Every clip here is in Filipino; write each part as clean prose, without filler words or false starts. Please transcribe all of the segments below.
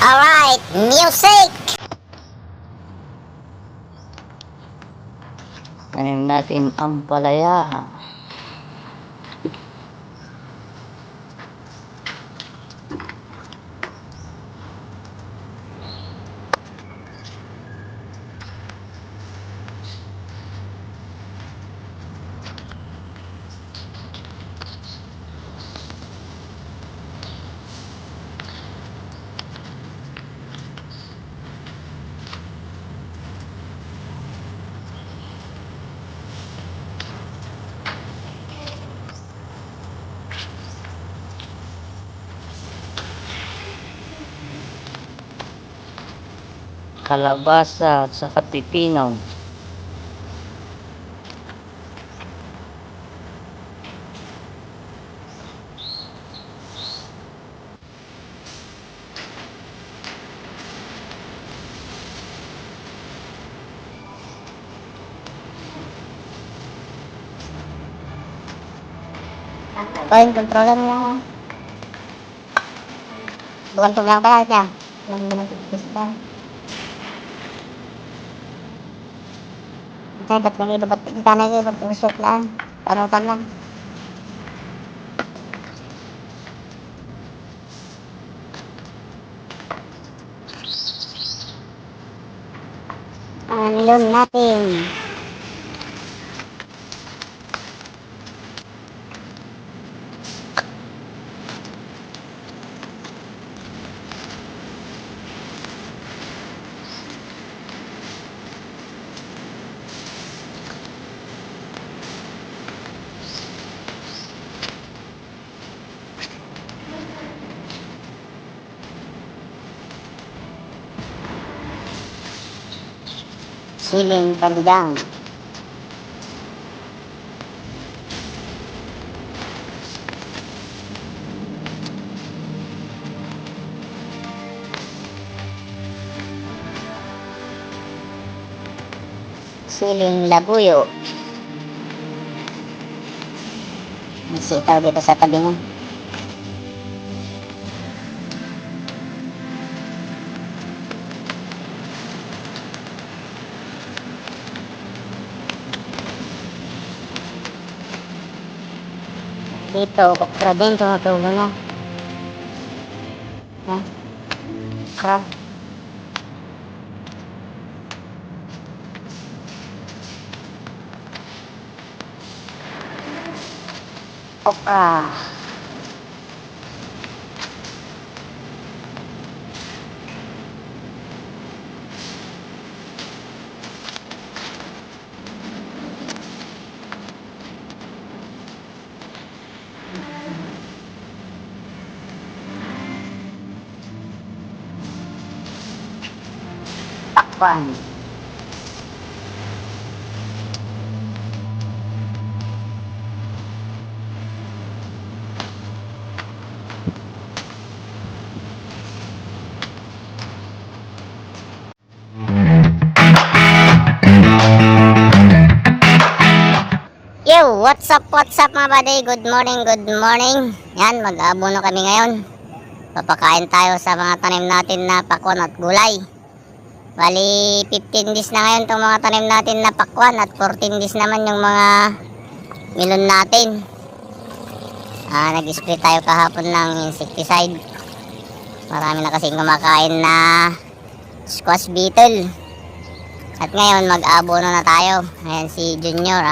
Alright, music! Tanim natin ang palaya. Kalabasa at saka pipino. Ayun, controller mo lang. Bukan tulang pala siya. Yung pinag-test ka. Ay, ba't lang iba? Ba't kita na kayo? Ba't usok lang? Tarutan lang. Anilon natin. Siling panigang. Siling labuyo. May sitaw dito sa tabi niya. Dito, okra din. Tumatulo na. Okra. Okra. Takpan. Yo, what's up mga buddy? Good morning. Yan, mag-aabono kami ngayon. Papakain tayo sa mga tanim natin na pakwan at gulay. Bali, 15 days na ngayon itong mga tanim natin na pakwan at 14 days naman yung mga milon natin. Nag-spray tayo kahapon ng insecticide. Marami na kasing kumakain na squash beetle. At ngayon, mag-aabono na tayo. Ayan si Junior,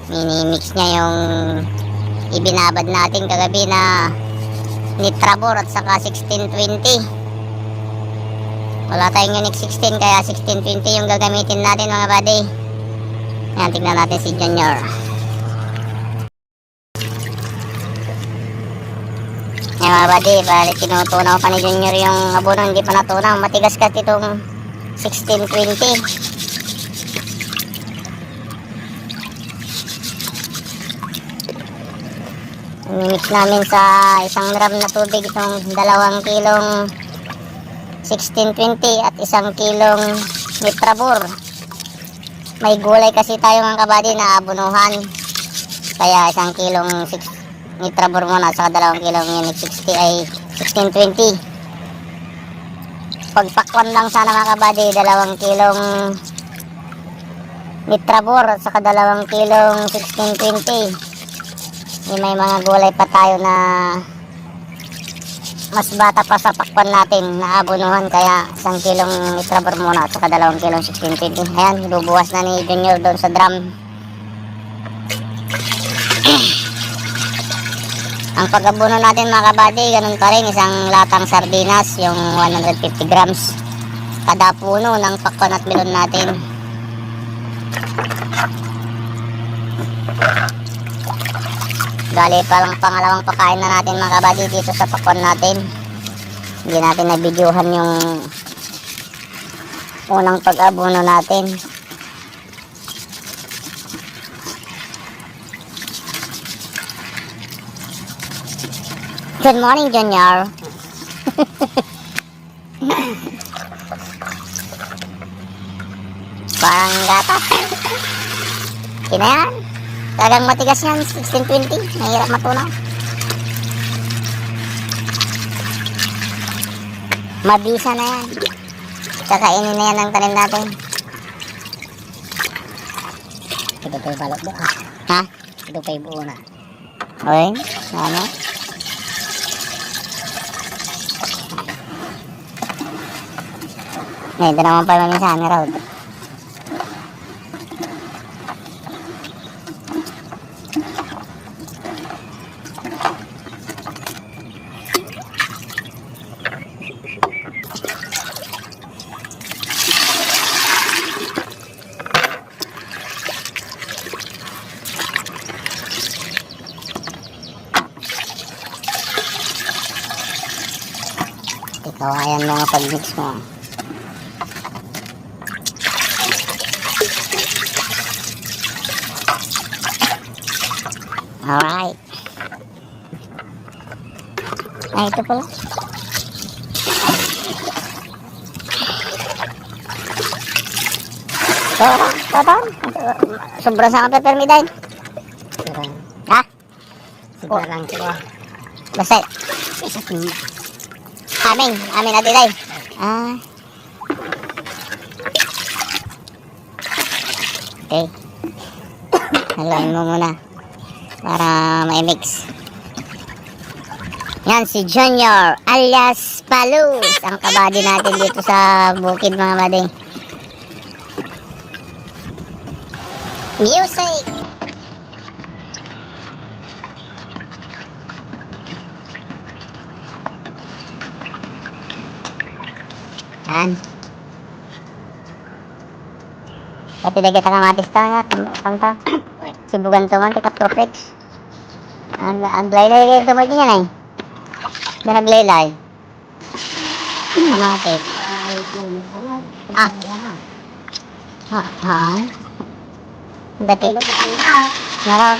mini-mix niya yung ibinabad natin kagabi na Nitrabor at saka 1620. Wala tayong Unique 16 kaya 1620 yung gagamitin natin mga buddy. Ayan, tignan natin si Junior. Ayan mga buddy, bali tinutunaw pa ni Junior yung abono, hindi pa natunaw. Matigas kasi itong 1620. Mix namin sa isang drum na tubig itong 2 kilong 1620 at 1 kilong Nitrabor. May gulay kasi tayo mga kabady na abunuhan. Kaya 1 kilong Nitrabor muna at saka 2 kilong Unique 60 ay 1620. Pagpakwan lang sana mga kabady, 2 kilong Nitrabor at saka 2 kilong 1620. May mga gulay pa tayo na mas bata pa sa pakwan natin na abonuhan, kaya 1 kilong Nitrabor muna at saka 2 kilong 1620. Ayan, ibubuwas na ni Junior doon sa drum. Ang pag-abono natin mga kabady, ganun pa rin, isang latang sardinas, yung 150 grams kada puno ng pakwan at melon natin. Gali pa lang pangalawang pakain na natin mga kabady dito sa pakwan natin. Hindi natin na-videohan yung unang pag-abono natin. Good morning, Junior. Parang gatas. Kinayan. Talagang matigas yan, 1620. Mahirap matunaw. Mabisa na yan. Kakainin na yan ang tanim natin. Ito pa yung balot doon. Ha? Ito pa yung buo na. Okay? Ano? Ito naman pa yung minsan ni Raud. Ikaw, ayan mga pag-mix mo. Alright. Ay, ito pala. Toton. Sobrang sa mga peppermint. Ha? Siguro lang siguro. Basta. Amin natin ay. Ah. Okay. Haluin mo muna para ma-mix. Yan si Junior alias Palus, ang kabady natin dito sa bukid mga kabady. Music. Yan. Pati lagi kamatis ta nga, kanta. Sibugan to man, tikat perfect. Ang laylay kayo ito niya na eh. Na naglaylay. Kamatis. Ha? Dati. Narag.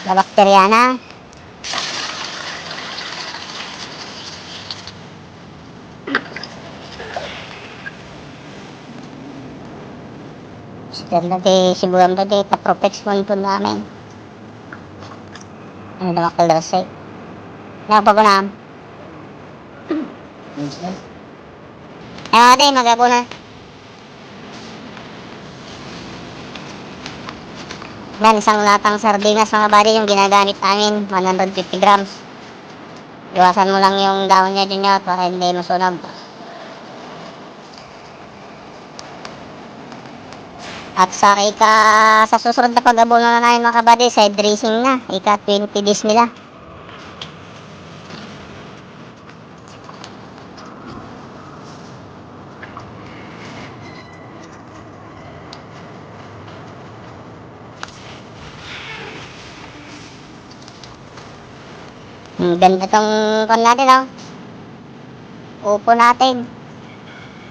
La bakteryana. Dati siguro dati ta-protex mo ito namin. Ano na makalasay. Nakapagunam. Ate, magapo na. Yan, isang latang sardinas mga buddy yung ginagamit namin, 150 grams. Iwasan mo lang yung dahon niya dyan yun para hindi masunog. At sa susunod na pag-abono na namin mga kabady, side dressing na, ika 20 days nila. Ganda tong kon natin, oh. Upo natin.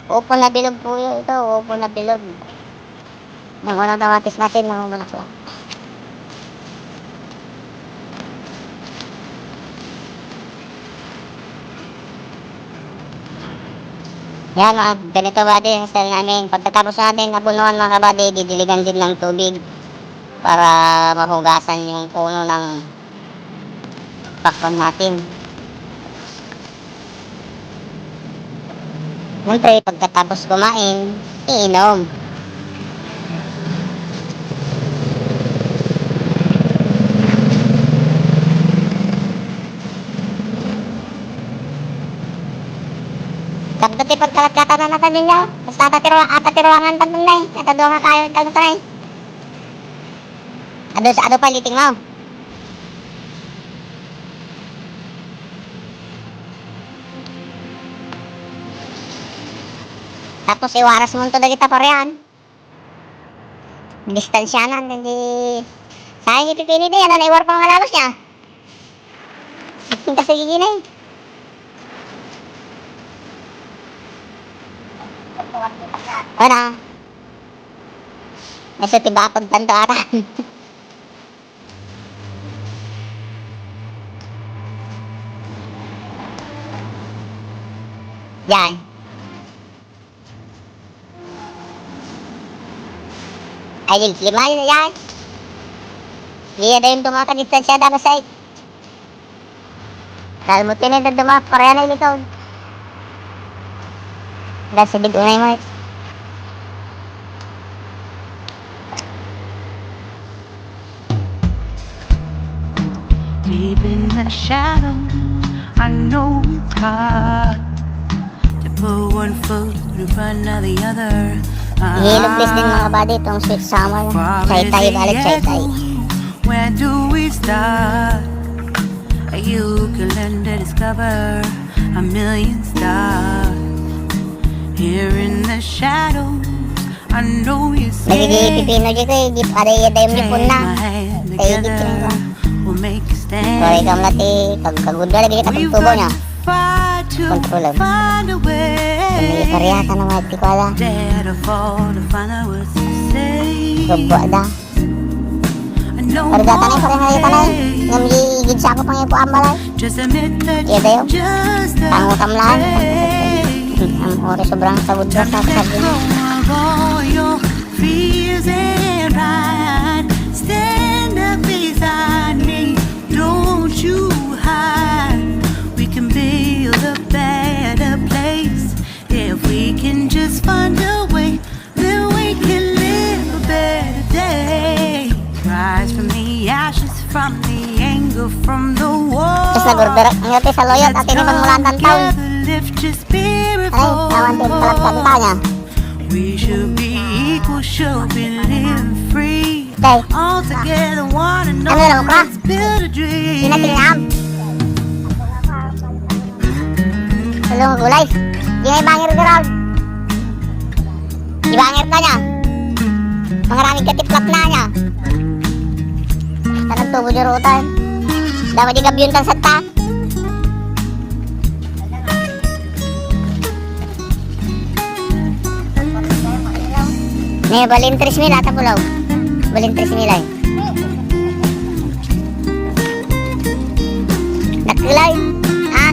Upo na bilog po ito, upo na bilog. Yung unang tamatis natin, namumulak lang. Yan mga ganito buddy, style namin. Pagkatapos natin nabunuan mga kabady, didiligan din ng tubig para mahugasan yung puno ng pakwan natin. Siyempre, pagkatapos kumain, iinom. Dagdati pagkalat-kata na natin niya. Basta atatiruangan tanong na eh. Natadunga kayo tanong na eh. Ado pa liting mo. Tapos iwaras mo ito na kita parehan. Distansyanan, hindi... Sayang ipipili din, ano na iwar pa mga lalos niya. Kasi giginay. Ano? Nasa tiba pagtanto atan. Yan. Ay, lima yun yan. Hindi na yung dumaka-distansya dapat sa'yo. Dahil mo tinid na dumaka, pareha na ilikaw. Dahil sa bigo na yung mga. Deep in the shadow, I know it's hard to put one foot in front of the other. Ihilog please din mga buddy itong sweet summer. Chay-tay, balik chay-tay. Where do we start? You can learn to discover a million stars. Here in the shadows, I know you say. Nagigipipino dito eh, di pa rin yada yung lipon na. Tayo di kinang We'll make a stand. Kaya ikaw lati, pagkagod na lagi kita pagtubo niya. Kontrol lang. Pumili karyata ng mga tikwala. Gabwa da. Kargata na yung parang halita na eh. Nga magigid sa ako pang ipo ambalay. Iya dayo. Tango kamlaan. Ang ori sobrang sabod na sa kasabi. Stand up beside me. Don't you hide. We can build a better place. If we can just find a way, then we can live a better day. Rise from the ashes, from the anger, from the war. Terus nagurdarak ngerti sa loyot at ini pangmulaan taon. Lift your spirit Ay, tawan din palat kantanya. We should be equal, should be living free. Okay. All together, one and all. Ano lang ka? Let's build a dream. Sinatingam. Tulong gulay. Di ngay bangir garaw. Ibangir na niya. Mangaraming katiplak na niya. Tanang tubo di rutan. Dapat di gabyun tan sata. Nih, balin 3,000 ata pulaw. Balin 3,000 ay. Nakilay. Ha?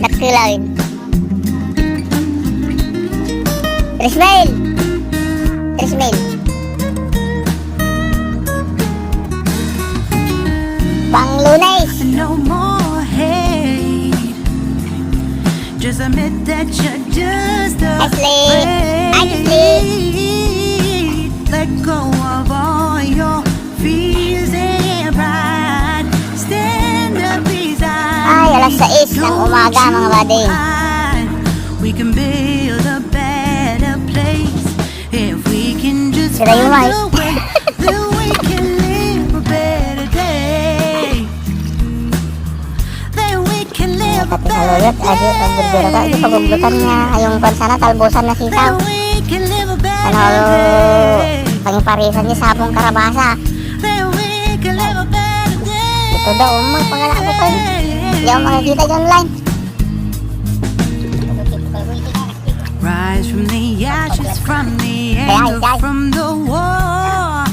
Nakilay. 3,000. 3,000. Pang Lunes. No more hate. Just admit that you're just Ashley. Hi, afraid. Let go of all your fears and pride. Stand up beside Ay, alas me. 6 ng umaga mga buddy. We can build a better place if we can just Sira yung find mic. a way. Then we can live a better day. Then we can live a Pati sa better loyot, adyo, pagburdura ka. Ito pagbubutan niya, ayong pansana, talbusan na sitaw. Then we can live a better Ano, day. pangiparisan niya sabong karabasa. Then we can live a better day. Ito daw, magpangalaki ko. Hindi ako makikita dyan online. Rise from the ashes, from the anger, from the war.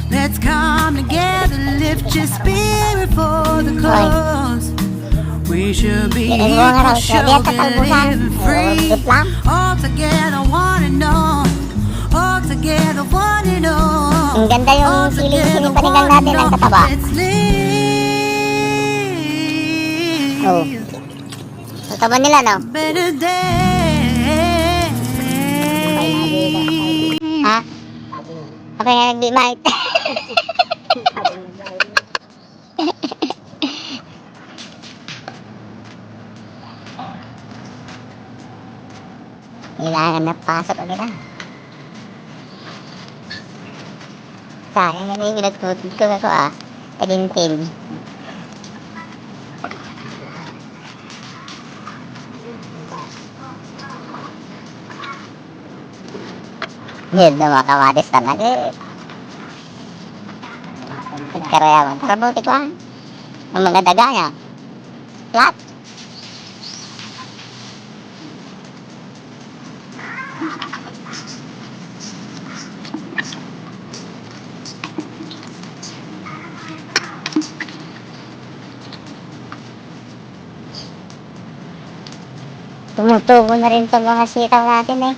Let's come together, lift your spirit for the cause. We should be equal, should be living free. All together, one and all. All together, one and all. Ang ganda yung siling panigang natin, ang kataba. Let's live Oh. Kataba nila, no? a better day. kaya nag-bimahit. Kailangan na pasok agad ah. Sayang na yung nagtutod ko ako ah. Tagintin. Hindi na makamatis talaga eh. Nagkarayaman. Pero buti ko ah. Ang mga daga niya. Flat. Tumutubo na rin itong mga sitaw natin eh.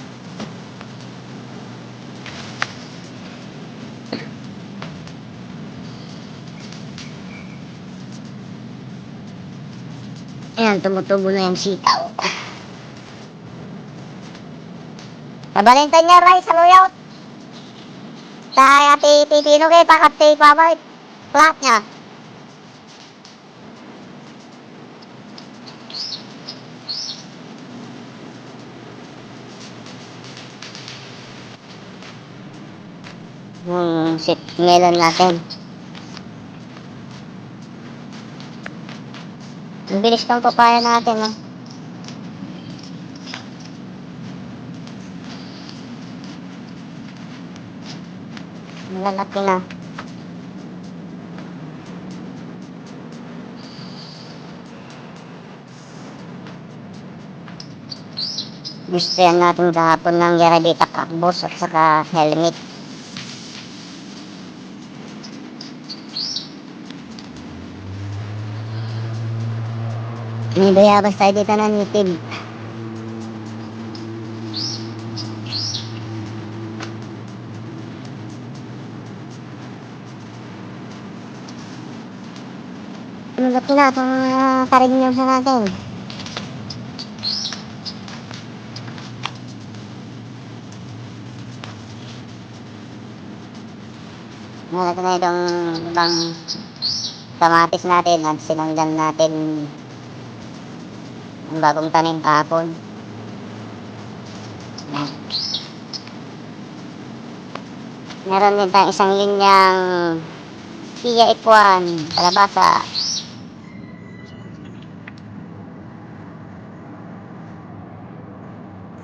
Ayan, tumutubo na yung sitaw. Nabalintay niya rice sa luyaw. Sa ati pipino kay pakati pabait. Flat niya. Sit melon natin. Ang bilis ng papaya natin ah. Malalaki na. Gusto yan natin kahapon ng Yaradita Kakbos at saka helmet. May bayabas tayo dito na native. Malaki na itong karignan sa natin. Malaki na itong ibang kamatis natin at sinanggan natin ang bagong tanim kahapon. Meron din tayong isang linyang Pia Ikuan, kalabasa.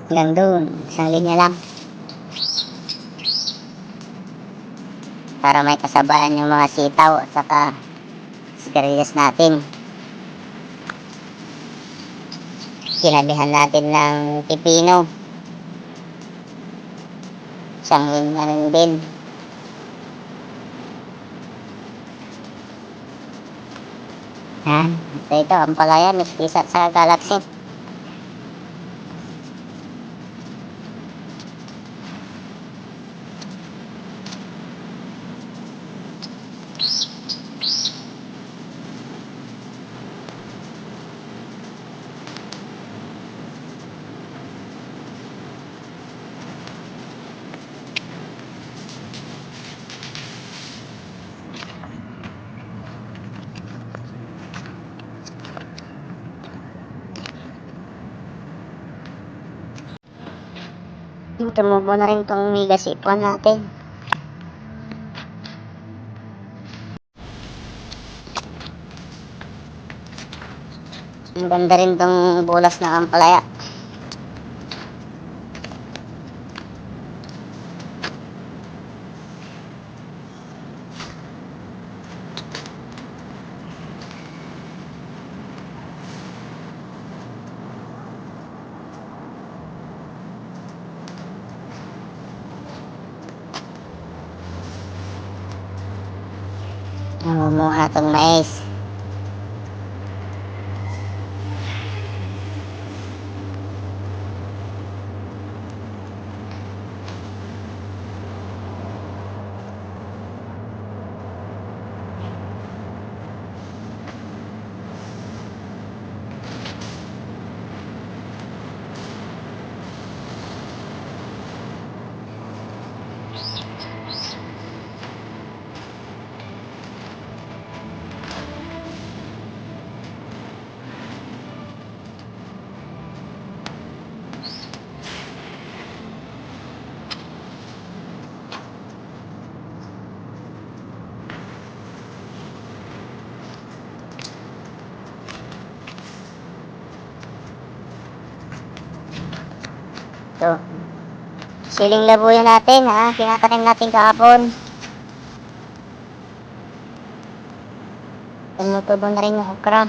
Gandun, isang linya lang. Para may kasabayan yung mga sitaw at saka sigarilyas natin. Sinabihan natin ng pipino. Isang linya rin din. Ha? Ito ang palaya, miskisa sa galaxy. Tumubo na rin itong migas ipon natin. Ang ganda rin itong bulas na ampalaya. Namumuha itong mais. Ito. Siling labuyo natin ha. Kinatanim natin kahapon. Tumutubo na rin yung okra.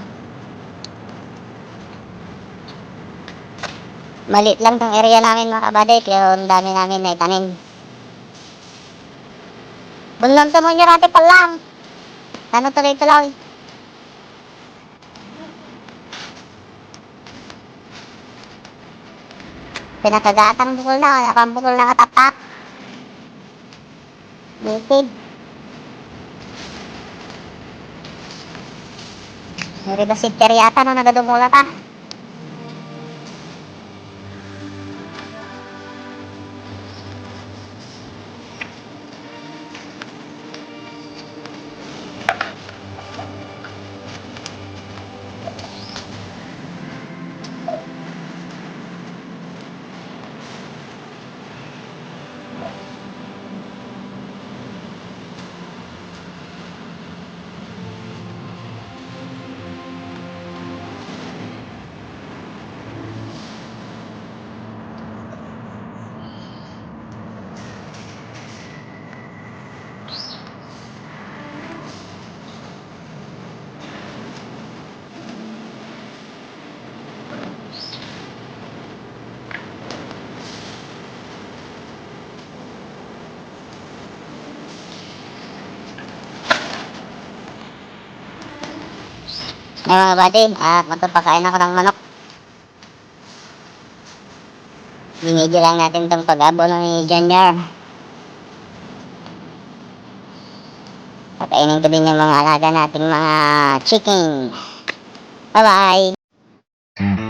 Maliit lang tong area namin mga kabady, pero ang dami namin na itanim. Bunlon to mo nyo rati pa lang. Ano tuloy-tuloy. Pinakagatang bukol na, wala pang bukol na katatak. Litid. May basikter yata no, nagadumulat ah. Ay mga buddy, magpapakain ako ng manok. Binigyan lang natin itong pag-abono ni Junior. Patainin ko din yung mga alaga nating mga chicken. Bye bye!